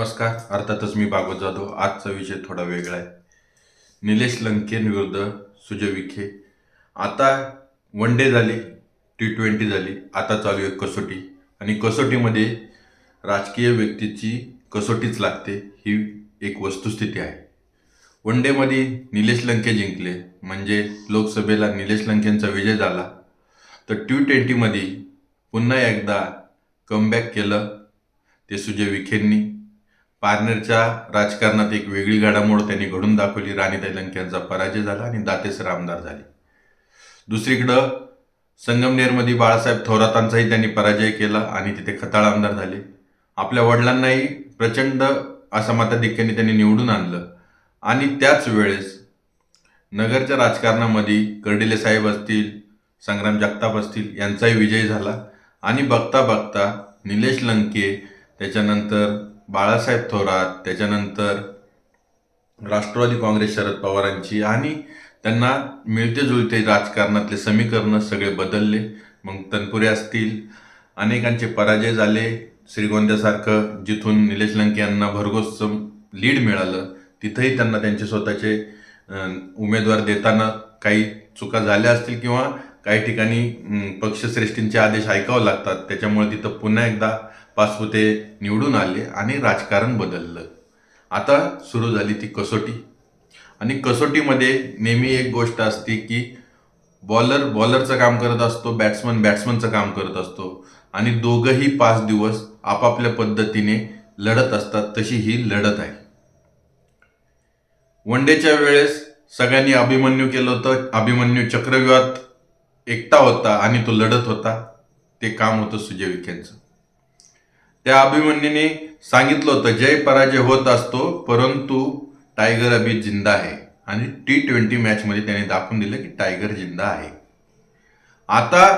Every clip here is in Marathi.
नमस्कार. अर्थातच मी भागवत जाधव. आजचा विषय थोडा वेगळा आहे. निलेश लंकेन विरुद्ध सुजय विखे. आता वन डे झाली, T20 झाली, आता चालू आहे कसोटी. आणि कसोटीमध्ये राजकीय व्यक्तीची कसोटीच लागते, ही एक वस्तुस्थिती आहे. वन डेमध्ये निलेश लंके जिंकले म्हणजे लोकसभेला निलेश लंकेंचा विजय झाला. तर T20मध्ये पुन्हा एकदा कमबॅक केलं ते सुजय विखेंनी. पारनेरच्या राजकारणात एक वेगळी घडामोड त्यांनी घडून दाखवली. राणीताई लंके यांचा पराजय झाला आणि दातेसर आमदार झाले. दुसरीकडं संगमनेरमध्ये बाळासाहेब थोरातांचाही त्यांनी पराजय केला आणि तिथे खताळ आमदार झाले. आपल्या वडिलांनाही प्रचंड असा मताधिक्याने त्यांनी निवडून आणलं. आणि त्याच वेळेस नगरच्या राजकारणामध्ये कर्डिले साहेब असतील, संग्राम जगताप असतील यांचाही विजय झाला. आणि बघता बघता निलेश लंके, त्याच्यानंतर बाळासाहेब थोरात, त्याच्यानंतर राष्ट्रवादी काँग्रेस शरद पवारांची आणि त्यांना मिळते जुळते राजकारणातले समीकरण सगळे बदलले. मग तनपुरे असतील, अनेकांचे पराजय झाले. श्रीगोंद्यासारखं जिथून निलेश लंके यांना भरघोस लीड मिळालं तिथंही त्यांना त्यांचे स्वतःचे उमेदवार देताना काही चुका झाल्या असतील किंवा काही ठिकाणी पक्षश्रेष्ठींचे आदेश ऐकावे लागतात. त्याच्यामुळे तिथं पुन्हा एकदा पाचपुते निवडून आले आणि राजकारण बदललं. आता सुरू झाली ती कसोटी. आणि कसोटीमध्ये नेहमी एक गोष्ट असते की बॉलरचं काम करत असतो, बॅट्समनचं काम करत असतो. आणि दोघंही 5 दिवस आपापल्या पद्धतीने लढत असतात. तशी ही लढत आहे. वन डेच्या वेळेस सगळ्यांनी अभिमन्यू केलं होतं. अभिमन्यू चक्रव्यूहात एकटा होता आणि तो लढत होता. ते काम होतं सुजय विखेंचं. त्या अभिमन्यूने सांगितलं होतं जय पराजय होत असतो परंतु टायगर अभी जिंदा आहे. आणि T20 मॅचमध्ये त्याने दाखवून दिलं की टायगर जिंदा आहे. आता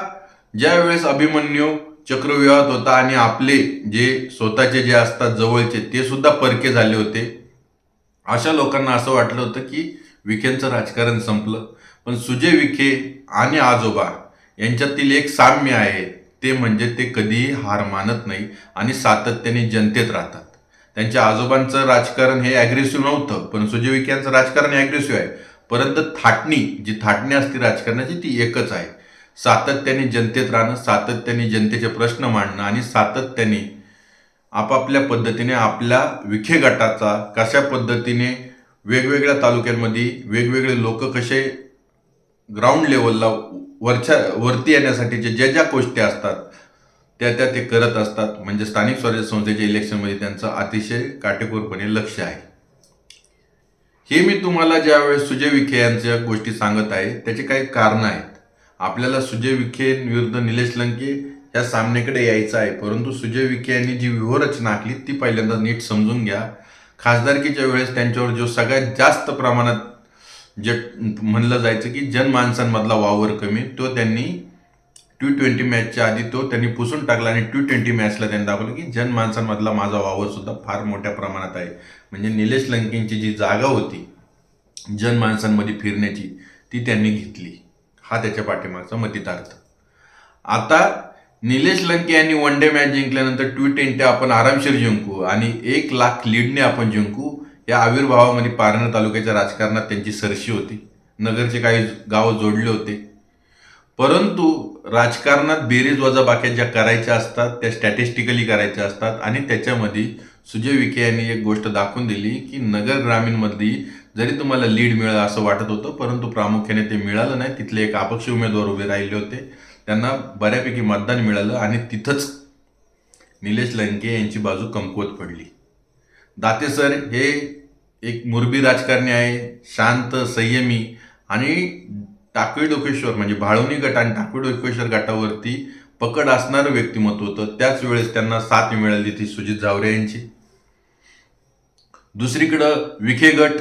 ज्या वेळेस अभिमन्यू चक्रव्यूहात होता आणि आपले जे स्वतःचे जे असतात जवळचे ते सुद्धा परके झाले होते, अशा लोकांना असं वाटलं होतं की विखेंचं राजकारण संपलं. पण सुजय विखे आणि आजोबा यांच्यातील एक साम्य आहे, ते म्हणजे ते कधीही हार मानत नाही आणि सातत्याने जनतेत राहतात. त्यांच्या आजोबांचं राजकारण हे ॲग्रेसिव्ह नव्हतं, पण सुजय विखे यांचं राजकारण ॲग्रेसिव्ह आहे. परंतु जी थाटणी असते राजकारणाची ती एकच आहे. सातत्याने जनतेत राहणं, सातत्याने जनतेचे प्रश्न मांडणं आणि सातत्याने आपापल्या पद्धतीने आपल्या विखे गटाचा कशा पद्धतीने वेगवेगळ्या तालुक्यांमध्ये वेगवेगळे लोक कसे ग्राउंड लेवलला वरती येण्यासाठीचे ज्या गोष्टी असतात त्या ते करत असतात. म्हणजे स्थानिक स्वराज्य संस्थेच्या इलेक्शनमध्ये त्यांचं अतिशय काटेकोरपणे लक्ष आहे. हे मी तुम्हाला ज्यावेळेस सुजय विखे यांच्या गोष्टी सांगत आहे त्याचे काही कारण आहेत. आपल्याला सुजय विखे विरुद्ध निलेश लंके या सामन्याकडे यायचं आहे, परंतु सुजय विखे यांनी जी व्यूहरचना आखली ती पहिल्यांदा नीट समजून घ्या. खासदारकीच्या वेळेस त्यांच्यावर जो सगळ्यात जास्त प्रमाणात जे म्हणलं जायचं की जनमानसांमधला वावर कमी, तो त्यांनी T20 मॅचच्या आधी त्यांनी पुसून टाकला. आणि T20 मॅचला त्यांनी दाखवलं की जनमानसांमधला माझा वावर सुद्धा फार मोठ्या प्रमाणात आहे. म्हणजे निलेश लंकेंची जी जागा होती जनमानसांमध्ये फिरण्याची ती त्यांनी घेतली. हा त्याच्या पाठीमागचा मतितार्थ. आता निलेश लंके यांनी वन डे मॅच जिंकल्यानंतर T20 आपण आरामशीर जिंकू आणि 1 लाख लीडने आपण जिंकू या आविर्भावामध्ये पारनेर तालुक्याच्या राजकारणात त्यांची सरशी होती. नगरचे काही गाव जोडले होते. परंतु राजकारणात बेरीज वजाबाक्या ज्या करायच्या असतात त्या स्टॅटिस्टिकली करायच्या असतात. आणि त्याच्यामध्ये सुजय विखे यांनी एक गोष्ट दाखवून दिली की नगर ग्रामीणमध्ये जरी तुम्हाला लीड मिळालं असं वाटत होतं, परंतु प्रामुख्याने ते मिळालं नाही. तिथले एक अपक्ष उमेदवार उभे राहिले होते, त्यांना बऱ्यापैकी मतदान मिळालं आणि तिथंच निलेश लंके यांची बाजू कमकुवत पडली. दातेसर हे एक मुरबी राजकारणी आहे, शांत, संयमी आणि टाकळी डोकेश्वर म्हणजे भाळवणी गट आणि टाकळी डोकेश्वर गटावरती पकड असणारं व्यक्तिमत्व होतं. त्याच वेळेस त्यांना साथ मिळाली ती सुजित जावरे यांची. दुसरीकडं विखे गट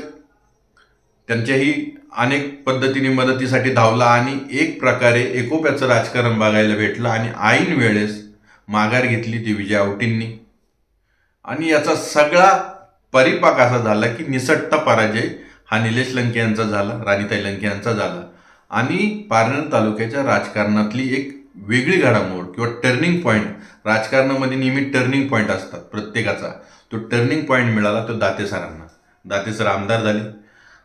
त्यांच्याही अनेक पद्धतीने मदतीसाठी धावला आणि एक प्रकारे एकोप्याचं राजकारण बघायला भेटलं. आणि ऐन वेळेस माघार घेतली ती विजय आवटींनी. आणि याचा सगळा परिपाक असा झाला की निसटता पराजय हा निलेश लंके यांचा झाला, राणीताई लंके यांचा झाला. आणि पारनेर तालुक्याच्या राजकारणातली एक वेगळी घडामोड किंवा टर्निंग पॉईंट, राजकारणामध्ये नेहमी टर्निंग पॉईंट असतात प्रत्येकाचा, तो टर्निंग पॉईंट मिळाला तो दाते सरांना. दाते सर आमदार झाले.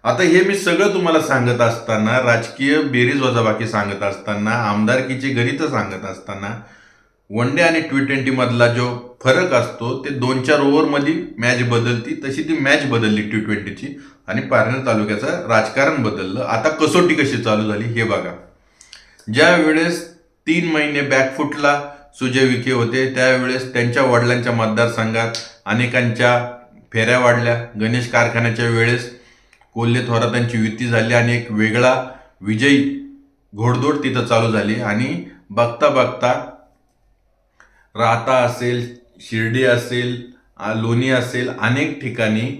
आता हे मी सगळं तुम्हाला सांगत असताना, राजकीय बेरीज वजाबाकी सांगत असताना, आमदारकीचे गणित सांगत असताना, वन डे आणि T20 मधला जो फरक असतो ते 2-4 ओव्हरमध्ये मॅच बदलती, तशी ती मॅच बदलली T20ची आणि पारनेर तालुक्याचं राजकारण बदललं. आता कसोटी कशी चालू झाली हे बघा. ज्या वेळेस 3 महिने बॅकफुटला सुजय विखे होते, त्यावेळेस त्यांच्या वडिलांच्या मतदारसंघात अनेकांच्या फेऱ्या वाढल्या. गणेश कारखान्याच्या वेळेस कोल्हे थोरातांची युती झाली आणि एक वेगळा विजयी घोडदौड तिथं चालू झाली. आणि बघता बघता राहता असेल, शिर्डी असेल, लोणी असेल, अनेक ठिकाणी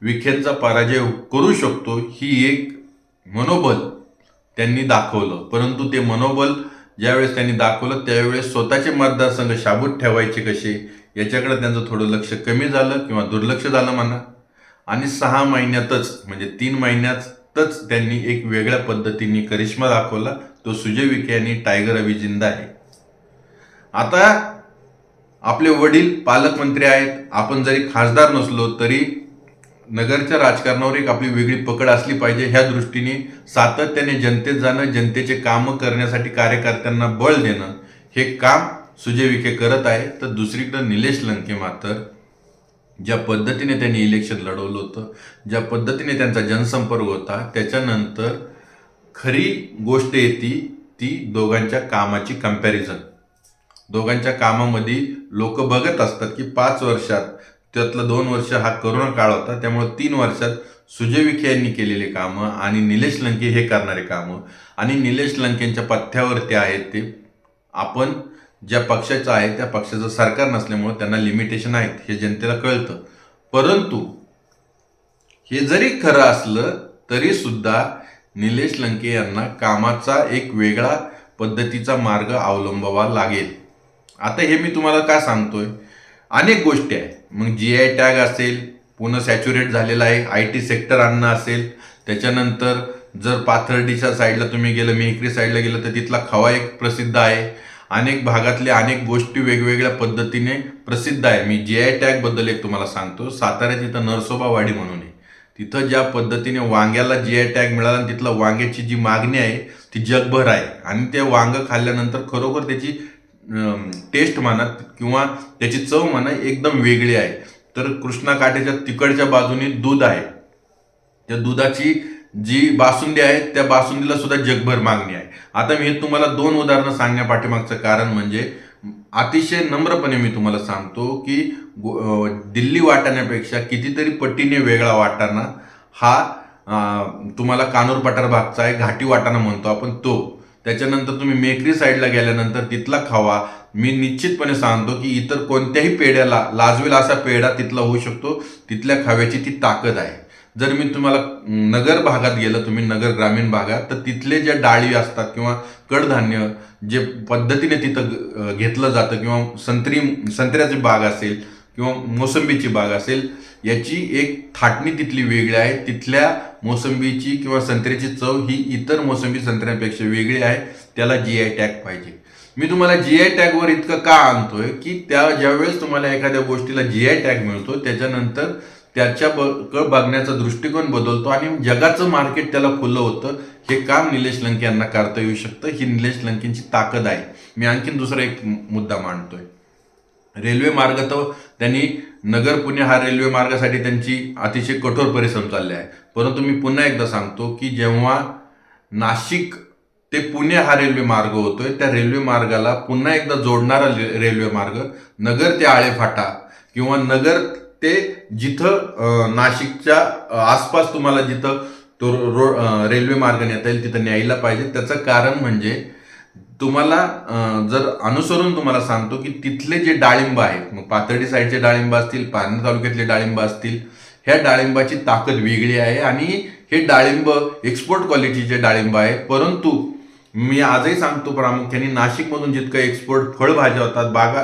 विखेंचा पराजय करू शकतो ही एक मनोबल त्यांनी दाखवलं. परंतु ते मनोबल ज्यावेळेस त्यांनी दाखवलं त्यावेळेस स्वतःचे मतदारसंघ शाबूत ठेवायचे कसे याच्याकडे त्यांचं थोडं लक्ष कमी झालं किंवा दुर्लक्ष झालं म्हणा. आणि 6 महिन्यातच म्हणजे 3 महिन्यातच त्यांनी एक वेगळ्या पद्धतीने करिश्मा दाखवला. तो सुजय विखे यांनी टायगर अभिजिंदा आहे. आता आपले वडील पालकमंत्री आहेत. आपण जरी खासदार नसलो तरी नगरच्या राजकारणावर एक आपली वेगळी पकड असली पाहिजे. ह्या दृष्टीने सातत्याने जनतेत जाणं, जनतेचे कामं करण्यासाठी कार्यकर्त्यांना बळ देणं हे काम सुजय विखे करत आहे. तर दुसरीकडे निलेश लंके मात्र ज्या पद्धतीने त्यांनी इलेक्शन लढवलं होतं, ज्या पद्धतीने त्यांचा जनसंपर्क होता, त्याच्यानंतर खरी गोष्ट येते ती दोघांच्या कामाची कंपॅरिझन. दोघांच्या कामामध्ये लोक बघत असतात की 5 वर्षात, त्यातलं 2 वर्ष हा करोना काळ होता, त्यामुळे 3 वर्षात सुजय विखे यांनी केलेले कामं आणि निलेश लंके हे करणारे कामं आणि निलेश लंकेंच्या पथ्यावरती आहेत ते. आपण ज्या पक्षाचं आहे त्या पक्षाचं सरकार नसल्यामुळे त्यांना लिमिटेशन आहेत हे जनतेला कळतं. परंतु हे जरी खरं असलं तरी सुद्धा निलेश लंके यांना कामाचा एक वेगळा पद्धतीचा मार्ग अवलंबावा लागेल. आता हे मी तुम्हाला का सांगतोय, अनेक गोष्टी आहेत. मग GI टॅग असेल, पुन्हा सॅच्युरेट झालेला आहे, IT सेक्टर आणणं असेल, त्याच्यानंतर जर पाथर्डीच्या साईडला तुम्ही गेलं, मेहकरी साईडला गेलं तर तिथला खवा एक प्रसिद्ध आहे. अनेक भागातल्या अनेक गोष्टी वेगवेगळ्या पद्धतीने प्रसिद्ध आहे. मी GI टॅग बद्दल एक तुम्हाला सांगतो. साताऱ्यात तिथं नरसोबावाडी म्हणून आहे. तिथं ज्या पद्धतीने वांग्याला GI टॅग मिळाला आणि तिथलं वांग्याची जी मागणी आहे ती जगभर आहे. आणि ते वांग खाल्ल्यानंतर खरोखर त्याची टेस्ट म्हणा किंवा त्याची चव म्हणा एकदम वेगळी आहे. तर कृष्णा काठेच्या तिकडच्या बाजूने दूध आहे. त्या दुधाची जी बासुंदी आहे त्या बासुंदीला सुद्धा जगभर मागणी आहे. आता मी हे तुम्हाला 2 उदाहरणं सांगण्यापाठीमागचं कारण म्हणजे अतिशय नम्रपणे मी तुम्हाला सांगतो की दिल्ली वाटाण्यापेक्षा कितीतरी पटीने वेगळा वाटाणा हा तुम्हाला कानूर पठार भागचा आहे, घाटी वाटाणा म्हणतो आपण तो. त्याच्यानंतर तुम्ही मेकरी साईडला गेल्यानंतर तिथला खावा मी निश्चितपणे सांगतो की इतर कोणत्याही पेढ्याला लाजवेल असा पेढा तिथला होऊ शकतो. तिथल्या खाव्याची ती ताकद आहे. जर मी तुम्हाला नगर भागात गेलं, तुम्ही नगर ग्रामीण भागात, तर तिथले ज्या डाळी असतात किंवा कडधान्य जे पद्धतीने तिथं घेतलं जातं किंवा संत्र्याची बाग असेल किंवा मोसंबीची बाग असेल, याची एक थाटणी तिथली वेगळी आहे. तिथल्या मोसंबीची किंवा संत्र्याची चव ही इतर मोसंबी संत्र्यांपेक्षा वेगळी आहे. त्याला GI टॅग पाहिजे. मी तुम्हाला GI टॅगवर इतकं का आणतोय की ज्यावेळेस तुम्हाला एखाद्या गोष्टीला GI टॅग मिळतो त्याच्यानंतर त्याच्या बघण्याचा दृष्टिकोन बदलतो आणि जगाचं मार्केट त्याला खुलं होतं. हे काम निलेश लंके यांना करता येऊ शकतं. ही निलेश लंकेंची ताकद आहे. मी आणखीन दुसरा एक मुद्दा मांडतोय. रेल्वे मार्ग तर त्यांनी नगर पुणे हा रेल्वे मार्गासाठी त्यांची अतिशय कठोर परिश्रम चालले आहे. परंतु मी पुन्हा एकदा सांगतो की जेव्हा नाशिक ते पुणे हा रेल्वे मार्ग होतोय, त्या रेल्वे मार्गाला पुन्हा एकदा जोडणारा रेल्वे मार्ग नगर ते आळेफाटा किंवा नगर ते जिथं नाशिकच्या आसपास तुम्हाला जिथं तो रेल्वे मार्ग नेता येईल तिथं न्यायला पाहिजे. त्याचं कारण म्हणजे तुम्हाला जर अनुसरून तुम्हाला सांगतो की तिथले जे डाळिंब आहेत, मग पाथर्डी साईडचे डाळिंब असतील, पारनेर तालुक्यातले डाळिंब असतील, ह्या डाळिंबाची ताकद वेगळी आहे आणि हे डाळिंब एक्सपोर्ट क्वालिटीचे डाळिंब आहे. परंतु मी आजही सांगतो प्रामुख्याने नाशिकमधून जितकं एक्सपोर्ट फळभाज्या होतात बागा,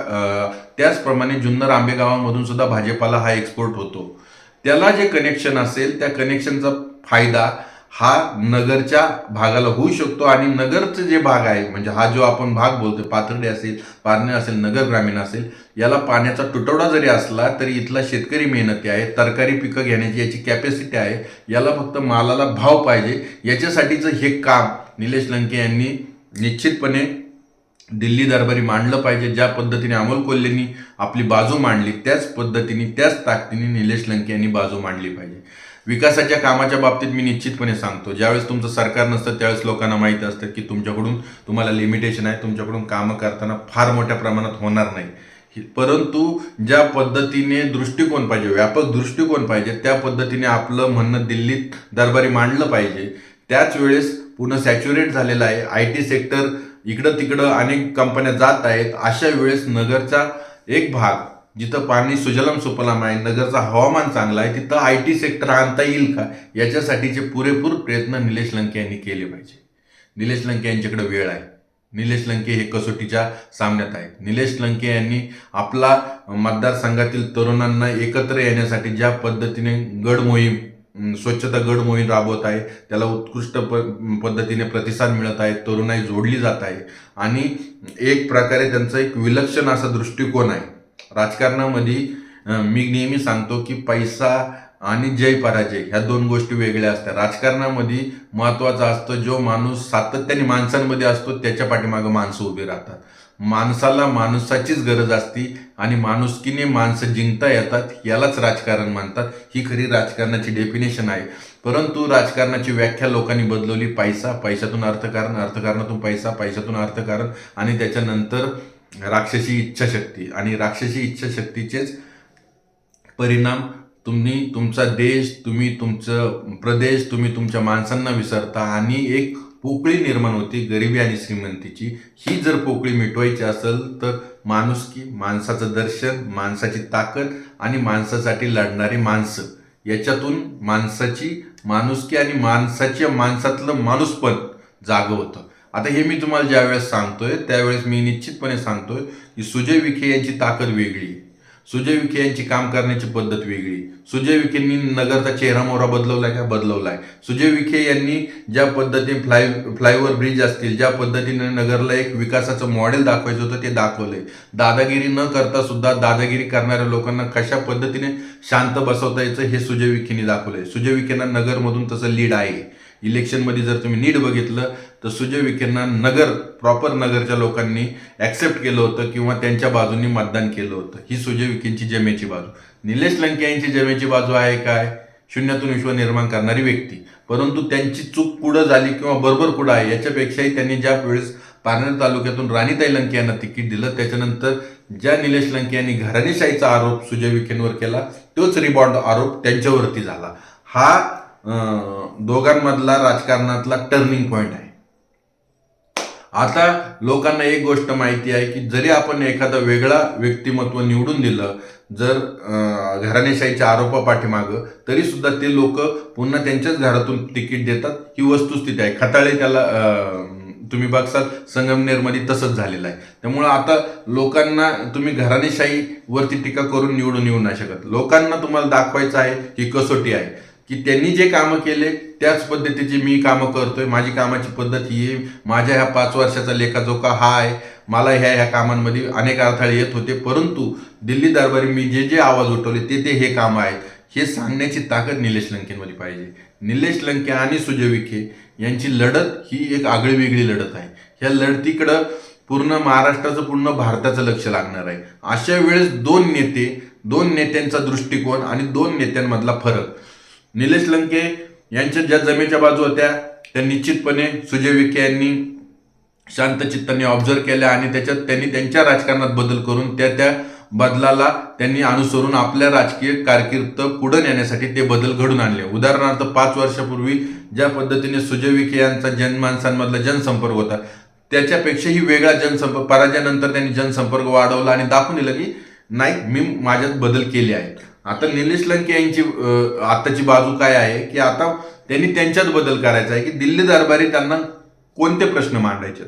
त्याचप्रमाणे जुन्नर आंबेगावामधून सुद्धा भाजीपाला हा एक्सपोर्ट होतो. त्याला जे कनेक्शन असेल त्या कनेक्शनचा फायदा हा नगरच्या भागाला होऊ शकतो. आणि नगरचं जे भाग आहे, म्हणजे हा जो आपण भाग बोलतोय, पाथर्डी असेल, पारणे असेल, नगर ग्रामीण असेल, याला पाण्याचा तुटवडा जरी असला तरी इथला शेतकरी मेहनती आहे, तरकारी पिकं घेण्याची याची कॅपॅसिटी आहे, याला फक्त मालाला भाव पाहिजे. याच्यासाठीचं हे काम निलेश लंके यांनी निश्चितपणे दिल्ली दरबारी मांडलं पाहिजे. ज्या पद्धतीने अमोल कोल्हेंनी आपली बाजू मांडली, त्याच पद्धतीने, त्याच ताकदीने निलेश लंके यांनी बाजू मांडली पाहिजे. विकासाच्या कामाच्या बाबतीत मी निश्चितपणे सांगतो, ज्यावेळेस तुमचं सरकार नसतं त्यावेळेस लोकांना माहीत असतं की तुम्हाला लिमिटेशन आहे, तुमच्याकडून कामं करताना फार मोठ्या प्रमाणात होणार नाही. परंतु ज्या पद्धतीने दृष्टिकोन पाहिजे, व्यापक दृष्टिकोन पाहिजे, त्या पद्धतीने आपलं म्हणणं दिल्लीत दरबारी मांडलं पाहिजे. त्याच वेळेस पूर्ण सॅच्युरेट झालेलं आहे, IT सेक्टर इकडं तिकडं अनेक कंपन्या जात आहेत. अशा वेळेस नगरचा एक भाग जिथं पाणी सुजलाम सुफलाम आहे, नगरचं हवामान चांगलं आहे, तिथं IT सेक्टर आणता येईल का, याच्यासाठीचे पुरेपूर प्रयत्न निलेश लंके यांनी केले पाहिजे. निलेश लंके यांच्याकडे वेळ आहे. निलेश लंके हे कसोटीच्या सामन्यात आहेत. निलेश लंके यांनी आपला मतदारसंघातील तरुणांना एकत्र येण्यासाठी ज्या पद्धतीने गड मोहीम, स्वच्छता गड मोहीम राबवत आहे, त्याला उत्कृष्ट पद्धतीने प्रतिसाद मिळत आहे, तरुणाई जोडली जात आहे. आणि एक प्रकारे त्यांचा एक विलक्षण असा दृष्टिकोन आहे. राजकारणामध्ये मी नेहमी सांगतो की पैसा आणि जय पराजय ह्या दोन गोष्टी वेगळ्या असतात. राजकारणामध्ये महत्त्वाचं असतं, जो माणूस सातत्याने माणसांमध्ये असतो त्याच्या पाठीमागं माणसं उभी राहतात. माणसाला माणसाचीच गरज असते आणि माणुसकीने माणसं जिंकता येतात, यालाच राजकारण म्हणतात. ही खरी राजकारणाची डेफिनेशन आहे. परंतु राजकारणाची व्याख्या लोकांनी बदलवली. पैसा, पैशातून अर्थकारण, अर्थकारणातून पैसा, पैशातून अर्थकारण, आणि त्याच्यानंतर राक्षसी इच्छाशक्ती. आणि राक्षसी इच्छाशक्तीचेच परिणाम तुम्ही तुमचा देश, तुम्ही तुमचं प्रदेश, तुम्ही तुमच्या माणसांना विसरता आणि एक पोकळी निर्माण होती गरिबी आणि श्रीमंतीची. ही जर पोकळी मिटवायची असेल तर माणुसकी, माणसाचं दर्शन, माणसाची ताकद आणि माणसासाठी लढणारी माणसं, याच्यातून माणसाची माणुसकी आणि माणसातलं माणूसपण जागं होतं. आता हे मी तुम्हाला ज्यावेळेस सांगतोय त्यावेळेस मी निश्चितपणे सांगतोय की सुजय विखे यांची ताकद वेगळी, सुजय विखे यांची काम करण्याची पद्धत वेगळी. सुजय विखेंनी नगरचा चेहरा मोहरा बदलवलाय का? बदलवलाय. सुजय विखे यांनी ज्या पद्धतीने फ्लायओव्हर ब्रिज असतील, ज्या पद्धतीने नगरला एक विकासाचं मॉडेल दाखवायचं होतं ते दाखवलंय. दादागिरी न करता सुद्धा दादागिरी करणाऱ्या लोकांना कशा पद्धतीने शांत बसवता यायचं हे सुजय विखेंनी दाखवलंय. सुजय विखेंना नगरमधून तसं लीड आहे. इलेक्शनमध्ये जर तुम्ही नीट बघितलं तर सुजय विखेंना प्रॉपर नगरच्या लोकांनी ॲक्सेप्ट केलं होतं किंवा त्यांच्या बाजूनी मतदान केलं होतं. ही सुजय विखेंची जमेची बाजू. निलेश लंके यांची जमेची बाजू आहे काय? शून्यातून विश्व निर्माण करणारी व्यक्ती. परंतु त्यांची चूक पुढं झाली किंवा बरोबर पुढं आहे याच्यापेक्षाही त्यांनी ज्या वेळेस पारनेर तालुक्यातून राणीताई लंके यांना तिकीट दिलं, त्याच्यानंतर ज्या निलेश लंके यांनी घराणेशाहीचा आरोप सुजय विखेंवर केला, तोच रिबॉन्ड आरोप त्यांच्यावरती झाला. हा दोघांमधला राजकारणातला टर्निंग पॉइंट आहे. आता लोकांना एक गोष्ट माहिती आहे की जरी आपण एखादा वेगळा व्यक्तिमत्व निवडून दिलं, जर घराणेशाहीच्या आरोपापाठीमागं, तरी सुद्धा ते लोक पुन्हा त्यांच्याच घरातून तिकीट देतात. ही वस्तुस्थिती आहे. खताळे त्याला तुम्ही बघसाल संगमनेरमध्ये तसंच झालेलं आहे. त्यामुळं आता लोकांना तुम्ही घराणेशाहीवरती टीका करून निवडून येऊ नाही शकत. लोकांना तुम्हाला दाखवायचं आहे ही कसोटी आहे की त्यांनी जे कामं केले त्याच पद्धतीची मी कामं करतोय. माझी कामाची पद्धत ही आहे. माझ्या ह्या 5 वर्षाचा लेखाजोखा हा आहे. मला ह्या कामांमध्ये अनेक अडथळे येत होते, परंतु दिल्ली दरबारी मी जे आवाज उठवले ते हे कामं आहेत, हे सांगण्याची ताकद निलेश लंकेंमध्ये पाहिजे. निलेश लंके आणि सुजय विखे यांची लढत ही एक आगळीवेगळी लढत आहे. ह्या लढतीकडं पूर्ण महाराष्ट्राचं, पूर्ण भारताचं लक्ष लागणार आहे. अशा वेळेस दोन नेत्यांचा दृष्टिकोन आणि दोन नेत्यांमधला फरक. निलेश लंके यांच्या ज्या जमेच्या बाजू होत्या त्या निश्चितपणे सुजय विखे यांनी शांत चित्ताने ऑब्झर्व केल्या आणि त्याच्यात त्यांनी त्यांच्या राजकारणात बदल करून त्या बदलाला त्यांनी अनुसरून आपल्या राजकीय कारकीर्द पुढे नेण्यासाठी ते बदल घडून आणले. उदाहरणार्थ 5 वर्षापूर्वी ज्या पद्धतीने सुजय विखे यांचा जनमानसांमधला जनसंपर्क होता त्याच्यापेक्षाही वेगळा जनसंपर्क, पराजयानंतर त्यांनी जनसंपर्क वाढवला आणि दाखवून दिलं की नाही, मी माझ्यात बदल केले आहेत. आता निलेश लंके यांची आताची बाजू काय आहे की आता त्यांनी त्यांच्यात बदल करायचा आहे की दिल्ली दरबारी त्यांना कोणते प्रश्न मांडायचे.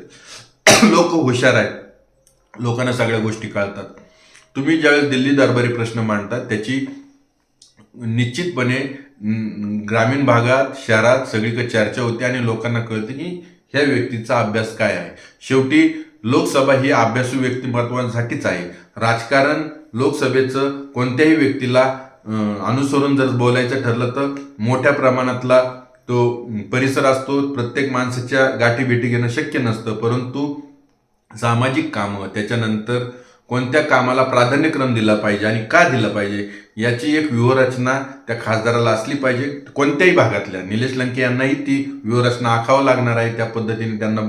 लोक हुशार आहेत, लोकांना सगळ्या गोष्टी कळतात. तुम्ही ज्यावेळेस दिल्ली दरबारी प्रश्न मांडतात त्याची निश्चितपणे ग्रामीण भागात शहरात सगळीकडे चर्चा होते आणि लोकांना कळतं की ह्या व्यक्तीचा अभ्यास काय आहे. शेवटी लोकसभा ही अभ्यासू व्यक्तिमत्वांसाठीच आहे. राजकारण लोकसभेचं कोणत्याही व्यक्तीला अनुसरून जर बोलायचं ठरलं तर मोठ्या प्रमाणातला तो परिसर असतो. प्रत्येक माणसाच्या गाठीभेटी घेणं शक्य नसतं, परंतु सामाजिक कामं, त्याच्यानंतर कोणत्या कामाला प्राधान्यक्रम दिला पाहिजे आणि का दिला पाहिजे याची एक व्यूहरचना त्या खासदाराला असली पाहिजे. कोणत्याही भागातल्या निलेश लंके यांनाही ती व्यूहरचना आखावं लागणार आहे. त्या पद्धतीने त्यांना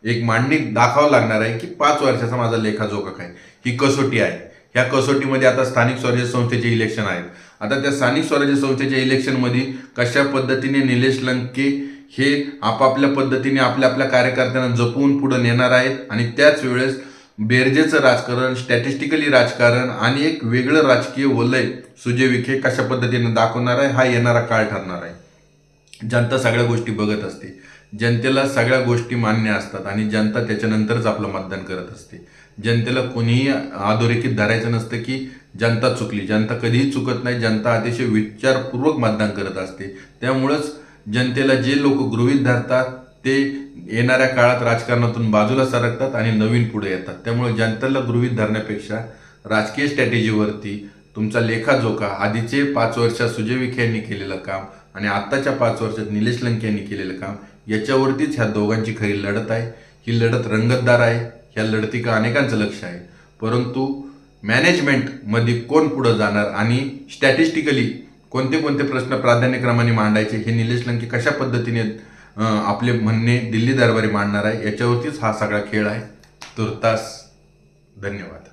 एक मांडणी दाखवावं लागणार आहे की 5 वर्षाचा माझा लेखाजोखा काय. ही कसोटी आहे. ह्या कसोटीमध्ये आता स्थानिक स्वराज्य संस्थेचे इलेक्शन आहेत. आता त्या स्थानिक स्वराज्य संस्थेच्या इलेक्शनमध्ये कशा पद्धतीने निलेश लंके हे आपापल्या पद्धतीने आपल्या आपल्या कार्यकर्त्यांना जपून पुढे नेणार आहेत आणि त्याच वेळेस बेरजेचं राजकारण, स्टॅटिस्टिकली राजकारण आणि एक वेगळं राजकीय वलय सुजय विखे कशा पद्धतीने दाखवणार आहे हा येणारा काळ ठरणार आहे. जनता सगळ्या गोष्टी बघत असते, जनतेला सगळ्या गोष्टी मान्य असतात आणि जनता त्याच्यानंतरच आपलं मतदान करत असते. जनतेला कोणीही अधोरेखित धरायचं नसतं की जनता चुकली. जनता कधीही चुकत नाही. जनता अतिशय विचारपूर्वक मतदान करत असते. त्यामुळंच जनतेला जे लोक गृहीत धरतात ते येणाऱ्या काळात राजकारणातून बाजूला सरकतात आणि नवीन पुढे येतात. त्यामुळे जनतेला गृहीत धरण्यापेक्षा राजकीय स्ट्रॅटेजीवरती तुमचा लेखाजोखा, आधीचे 5 वर्षात सुजय विखे यांनी केलेलं काम आणि आत्ताच्या 5 वर्षात निलेश लंके यांनी केलेलं काम, याच्यावरतीच ह्या दोघांची खरी लढत आहे. ही लढत रंगतदार आहे. ह्या लढतीकडे अनेकांचं लक्ष आहे, परंतु मॅनेजमेंटमध्ये कोण पुढं जाणार आणि स्टॅटिस्टिकली कोणते कोणते प्रश्न प्राधान्यक्रमाने मांडायचे हे निलेश लंके कशा पद्धतीने आपले म्हणणे दिल्ली दरबारी मांडणार आहे याच्यावरतीच हा सगळा खेळ आहे. तुर्तास धन्यवाद.